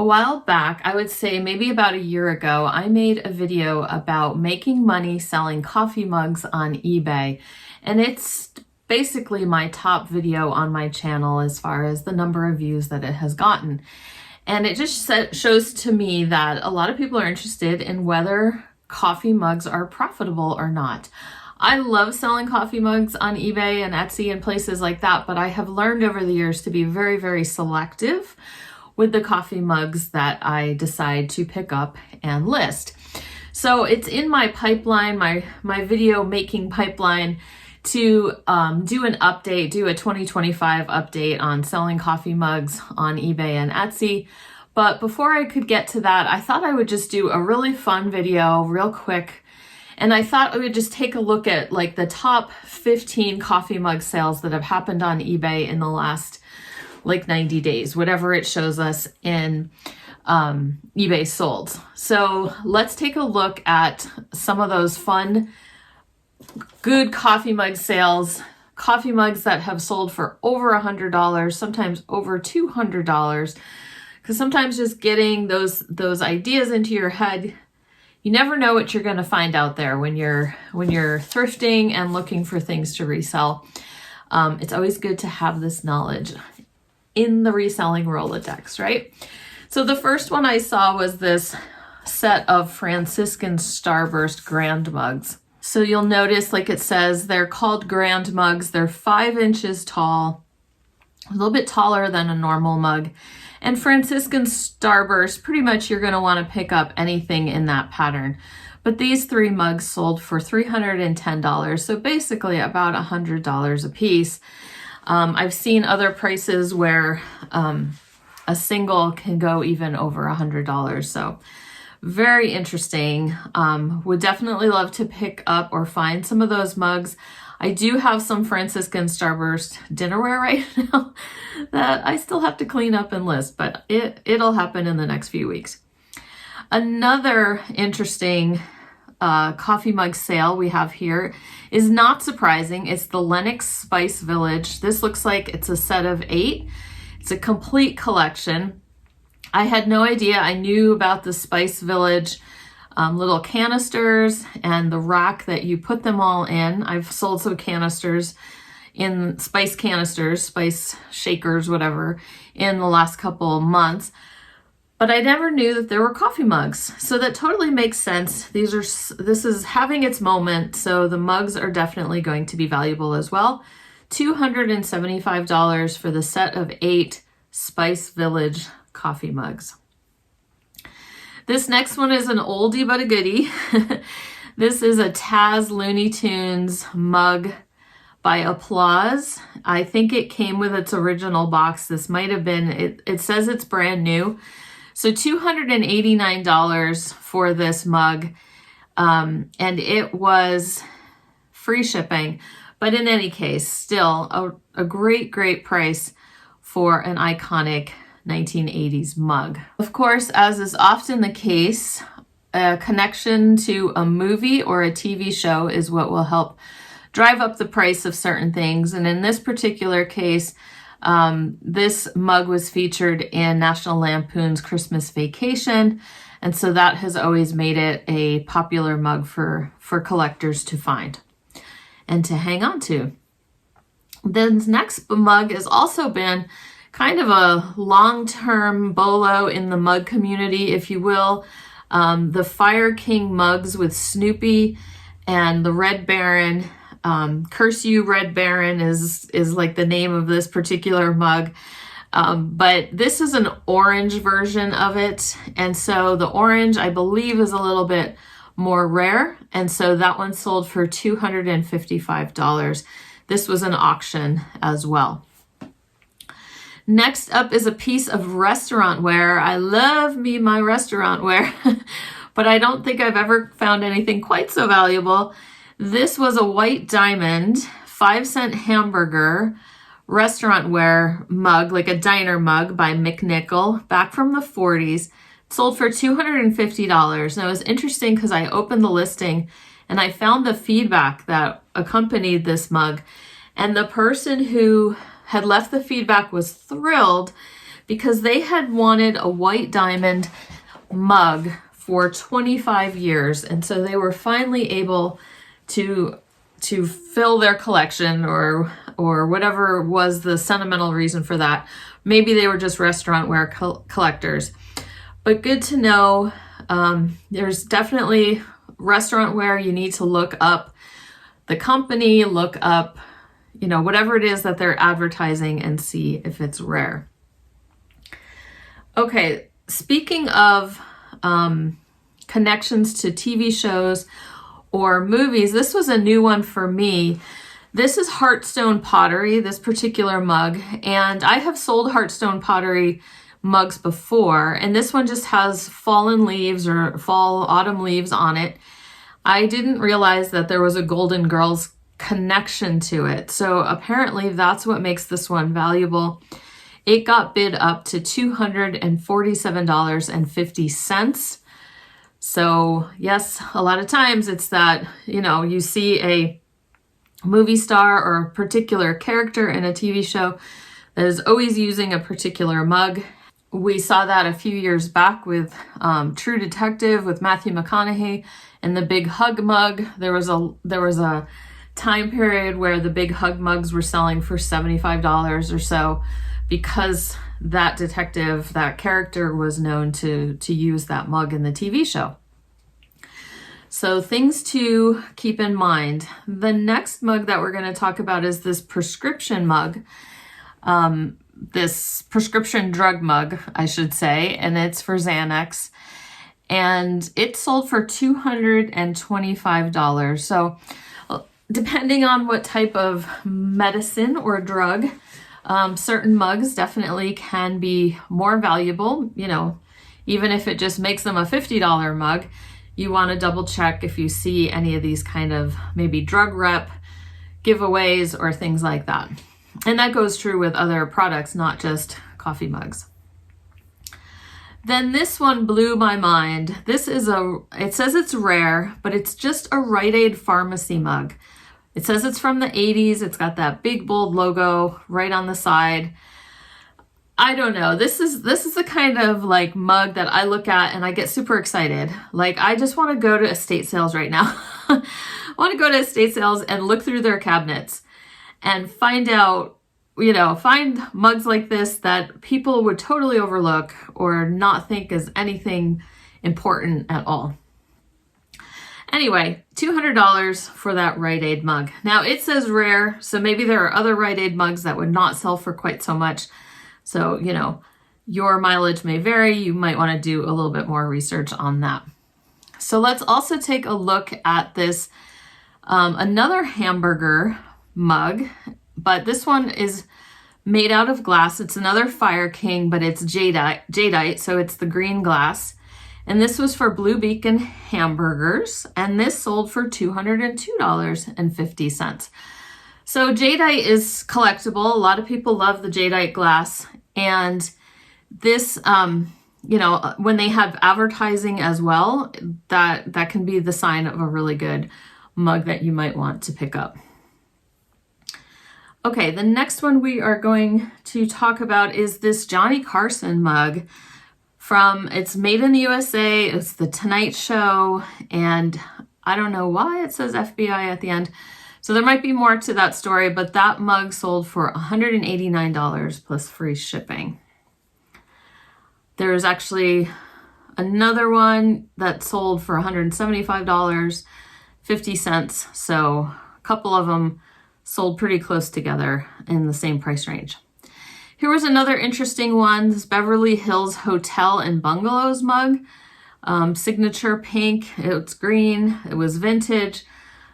A while back, I would say maybe about a year ago, I made a video about making money selling coffee mugs on eBay. And it's basically my top video on my channel as far as the number of views that it has gotten. And it just shows to me that a lot of people are interested in whether coffee mugs are profitable or not. I love selling coffee mugs on eBay and Etsy and places like that, but I have learned over the years to be very, very selective with the coffee mugs that I decide to pick up and list. So it's in my pipeline, my video making pipeline, to do an update, do a 2025 update on selling coffee mugs on eBay and Etsy. But before I could get to that, I thought I would just do a really fun video real quick. And I thought I would just take a look at like the top 15 coffee mug sales that have happened on eBay in the last like 90 days, whatever it shows us in eBay sold. So let's take a look at some of those fun, good coffee mug sales, coffee mugs that have sold for over $100, sometimes over $200, because sometimes just getting those ideas into your head, you never know what you're going to find out there when you're thrifting and looking for things to resell. It's always good to have this knowledge in the reselling Rolodex, right? So the first one I saw was this set of Franciscan Starburst grand mugs. So you'll notice, like it says, they're called grand mugs. They're 5 inches tall, a little bit taller than a normal mug. And Franciscan Starburst, pretty much you're going to want to pick up anything in that pattern. But these 3 mugs sold for $310, so basically about $100 a piece. I've seen other prices where a single can go even over $100. So very interesting. Would definitely love to pick up or find some of those mugs. I do have some Franciscan Starburst dinnerware right now that I still have to clean up and list, but it'll happen in the next few weeks. Another interesting coffee mug sale we have here is not surprising. It's the Lennox Spice Village. This looks like it's a set of 8. It's a complete collection. I had no idea. I knew about the Spice Village little canisters and the rack that you put them all in. I've sold some canisters in spice shakers, whatever, in the last couple months. But I never knew that there were coffee mugs. So that totally makes sense. This is having its moment. So the mugs are definitely going to be valuable as well. $275 for the set of 8 Spice Village coffee mugs. This next one is an oldie but a goodie. This is a Taz Looney Tunes Mug by Applause. I think it came with its original box. This might have been, it says it's brand new. So $289 for this mug, and it was free shipping. But in any case, still a great, great price for an iconic 1980s mug. Of course, as is often the case, a connection to a movie or a TV show is what will help drive up the price of certain things. And in this particular case, this mug was featured in National Lampoon's Christmas Vacation, and so that has always made it a popular mug for collectors to find and to hang on to. This next mug has also been kind of a long-term bolo in the mug community, if you will. The Fire King mugs with Snoopy and the Red Baron. Curse You Red Baron is like the name of this particular mug. But this is an orange version of it. And so the orange, I believe, is a little bit more rare. And so that one sold for $255. This was an auction as well. Next up is a piece of restaurant wear. I love me my restaurant wear, but I don't think I've ever found anything quite so valuable. This was a white diamond, 5-cent hamburger restaurant wear mug, like a diner mug by McNichol, back from the 40s. It sold for $250. Now it was interesting because I opened the listing and I found the feedback that accompanied this mug. And the person who had left the feedback was thrilled because they had wanted a white diamond mug for 25 years. And so they were finally able to fill their collection, or whatever was the sentimental reason for that. Maybe they were just restaurantware collectors. But good to know, there's definitely restaurantware. You need to look up the company, look up, whatever it is that they're advertising, and see if it's rare. Okay, speaking of connections to TV shows or movies, this was a new one for me. This is Heartstone pottery, this particular mug, and I have sold Heartstone pottery mugs before, and this one just has fallen leaves or fall autumn leaves on it. I didn't realize that there was a Golden Girls connection to it, so apparently that's what makes this one valuable. It got bid up to $247.50. So yes, a lot of times it's that, you see a movie star or a particular character in a TV show that is always using a particular mug. We saw that a few years back with True Detective with Matthew McConaughey and the Big Hug mug. There was a time period where the Big Hug mugs were selling for $75 or so, because that detective, that character, was known to use that mug in the TV show. So things to keep in mind. The next mug that we're going to talk about is this prescription mug, this prescription drug mug, I should say, and it's for Xanax. And it sold for $225. So depending on what type of medicine or drug, certain mugs definitely can be more valuable. Even if it just makes them a $50 mug, you want to double check if you see any of these kind of maybe drug rep giveaways or things like that. And that goes true with other products, not just coffee mugs. Then this one blew my mind. This is it says it's rare, but it's just a Rite Aid pharmacy mug. It says it's from the 80s. It's got that big bold logo right on the side. I don't know. This is the kind of like mug that I look at and I get super excited. Like, I just want to go to estate sales right now. I want to go to estate sales and look through their cabinets and find out, find mugs like this that people would totally overlook or not think is anything important at all. Anyway, $200 for that Rite Aid mug. Now it says rare, so maybe there are other Rite Aid mugs that would not sell for quite so much. So, your mileage may vary. You might want to do a little bit more research on that. So let's also take a look at this, another hamburger mug, but this one is made out of glass. It's another Fire King, but it's jadeite, so it's the green glass. And this was for Blue Beacon hamburgers, and this sold for $202.50. So jadeite is collectible. A lot of people love the jadeite glass, and this, when they have advertising as well, that can be the sign of a really good mug that you might want to pick up. Okay, the next one we are going to talk about is this Johnny Carson mug. It's made in the USA, it's the Tonight Show, and I don't know why it says FBI at the end. So there might be more to that story, but that mug sold for $189 plus free shipping. There's actually another one that sold for $175.50. So a couple of them sold pretty close together in the same price range. Here was another interesting one, this Beverly Hills Hotel and Bungalows mug. Signature pink, it's green, it was vintage.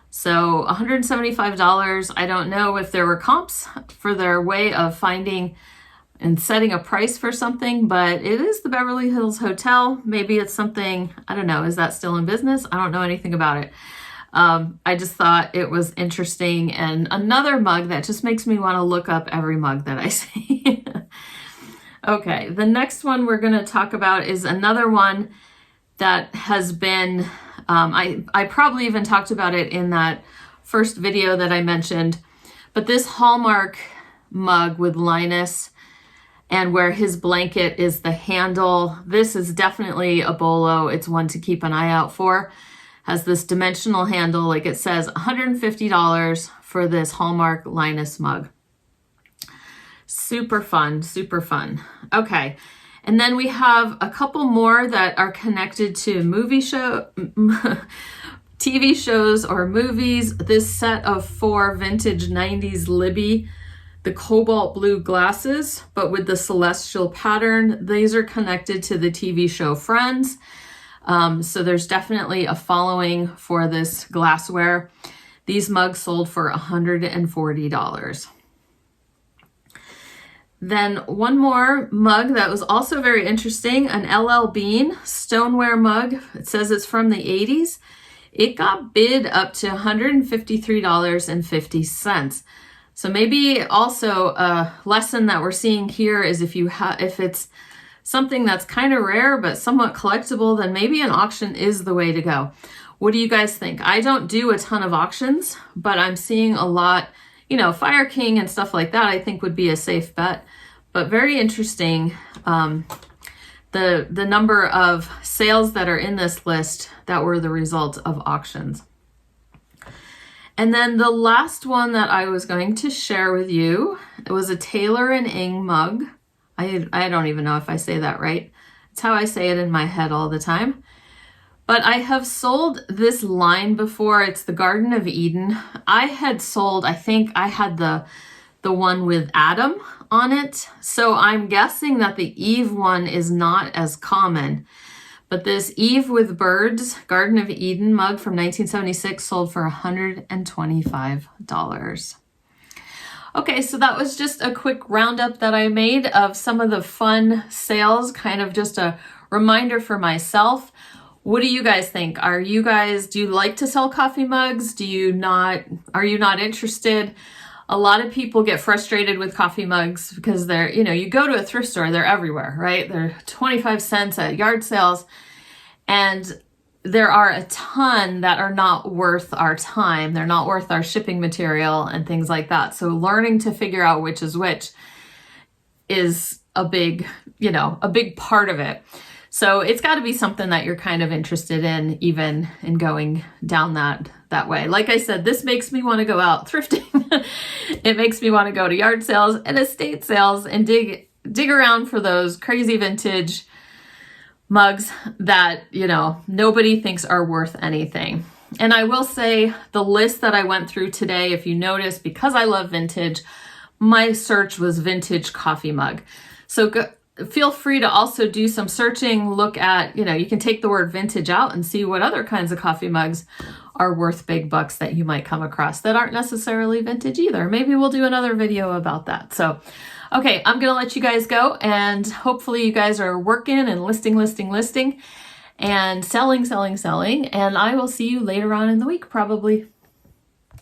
So $175. I don't know if there were comps for their way of finding and setting a price for something, but it is the Beverly Hills Hotel. Maybe it's something, I don't know, is that still in business? I don't know anything about it. I just thought it was interesting, and another mug that just makes me want to look up every mug that I see. Okay, the next one we're going to talk about is another one that has been, I probably even talked about it in that first video that I mentioned, but this Hallmark mug with Linus, and where his blanket is the handle. This is definitely a bolo. It's one to keep an eye out for. Has this dimensional handle, like it says, $150 for this Hallmark Linus mug. Super fun, super fun. Okay, and then we have a couple more that are connected to TV shows or movies. This set of 4 vintage 90s Libby, the cobalt blue glasses, but with the celestial pattern. These are connected to the TV show Friends. So there's definitely a following for this glassware. These mugs sold for $140. Then one more mug that was also very interesting, an LL Bean stoneware mug. It says it's from the 80s. It got bid up to $153.50. So maybe also a lesson that we're seeing here is if it's something that's kind of rare but somewhat collectible, then maybe an auction is the way to go. What do you guys think? I don't do a ton of auctions, but I'm seeing a lot, you know, Fire King and stuff like that I think would be a safe bet. But very interesting, the number of sales that are in this list that were the result of auctions. And then the last one that I was going to share with you, it was a Taylor and Ing mug. I don't even know if I say that right. It's how I say it in my head all the time. But I have sold this line before. It's the Garden of Eden. I think I had the one with Adam on it. So I'm guessing that the Eve one is not as common. But this Eve with Birds Garden of Eden mug from 1976 sold for $125. Okay, so that was just a quick roundup that I made of some of the fun sales, kind of just a reminder for myself. What do you guys think? Do you like to sell coffee mugs? Are you not interested? A lot of people get frustrated with coffee mugs because they're, you go to a thrift store, they're everywhere, right? They're 25 cents at yard sales. And there are a ton that are not worth our time. They're not worth our shipping material and things like that. So learning to figure out which is which is a big part of it. So it's got to be something that you're kind of interested in, even in going down that way. Like I said, this makes me want to go out thrifting. It makes me want to go to yard sales and estate sales and dig around for those crazy vintage mugs that, nobody thinks are worth anything. And I will say the list that I went through today, if you notice, because I love vintage, my search was vintage coffee mug. So feel free to also do some searching, look at, you can take the word vintage out and see what other kinds of coffee mugs are worth big bucks that you might come across that aren't necessarily vintage either. Maybe we'll do another video about that. So, okay, I'm going to let you guys go, and hopefully you guys are working and listing, and selling, and I will see you later on in the week, probably.